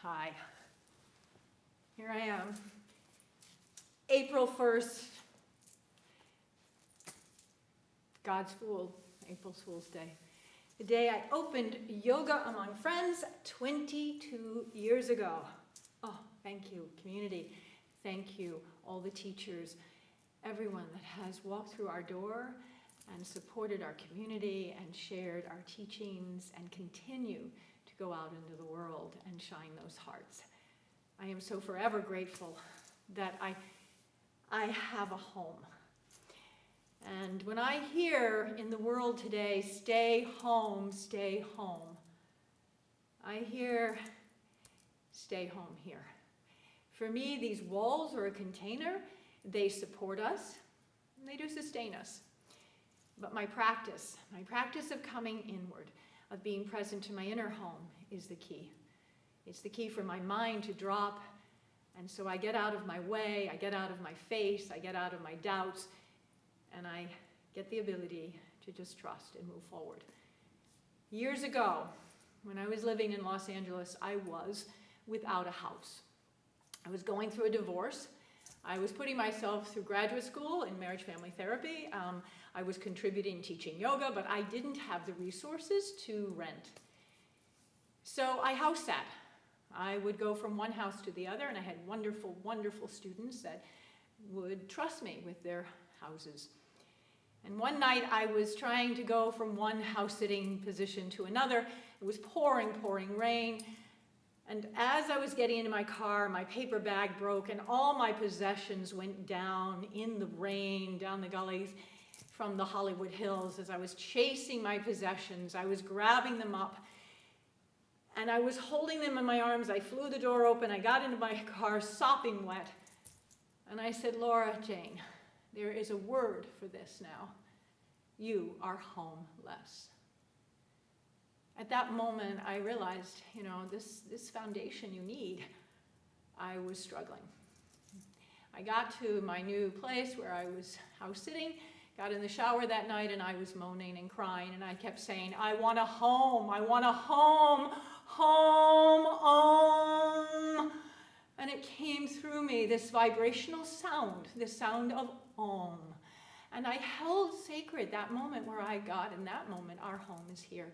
Hi. Here I am. April 1st. God's Fool, April Fool's Day. The day I opened Yoga Among Friends 22 years ago. Oh, thank you, community. Thank you, all the teachers, everyone that has walked through our door and supported our community and shared our teachings and continue to go out into the world and shine those hearts. I am so forever grateful that I have a home. And when I hear in the world today, stay home, I hear, stay home here. For me, these walls are a container. They support us, and they do sustain us. But my practice of coming inward, of being present to my inner home is the key. It's the key for my mind to drop, and so I get out of my way, I get out of my face, I get out of my doubts, and I get the ability to just trust and move forward. Years ago, when I was living in Los Angeles, I was without a house. I was going through a divorce. I was putting myself through graduate school in marriage family therapy. I was contributing teaching yoga, but I didn't have the resources to rent. So I house sat. I would go from one house to the other, and I had wonderful, wonderful students that would trust me with their houses. And one night I was trying to go from one house-sitting position to another. It was pouring, pouring rain. And as I was getting into my car, my paper bag broke and all my possessions went down in the rain, down the gullies from the Hollywood Hills. As I was chasing my possessions, I was grabbing them up and I was holding them in my arms. I flew the door open, I got into my car sopping wet, and I said, Laura Jane, there is a word for this now. You are homeless. At that moment, I realized, this foundation you need. I was struggling. I got to my new place where I was house sitting, got in the shower that night, and I was moaning and crying, and I kept saying, I want a home, I want a home, home. And it came through me, this vibrational sound, this sound of Om. And I held sacred that moment where I got, in that moment, our home is here.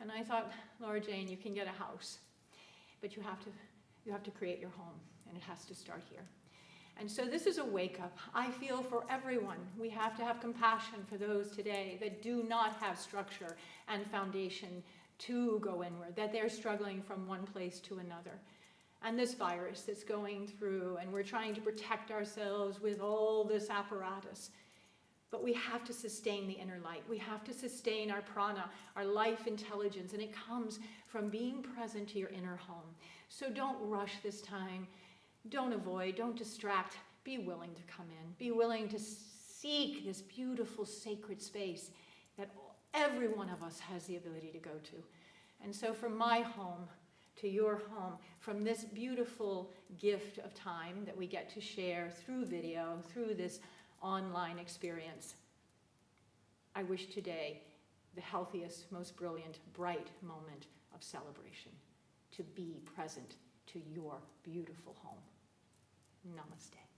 And I thought, Laura Jane, you can get a house, but you have to create your home, and it has to start here. And so this is a wake-up. I feel for everyone. We have to have compassion for those today that do not have structure and foundation to go inward, that they're struggling from one place to another. And this virus that's going through, and we're trying to protect ourselves with all this apparatus. But we have to sustain the inner light. We have to sustain our prana, our life intelligence, and it comes from being present to your inner home. So don't rush this time. Don't avoid, don't distract. Be willing to come in. Be willing to seek this beautiful sacred space that every one of us has the ability to go to. And so from my home to your home, from this beautiful gift of time that we get to share through video, through this online experience, I wish today the healthiest, most brilliant, bright moment of celebration, to be present to your beautiful home. Namaste.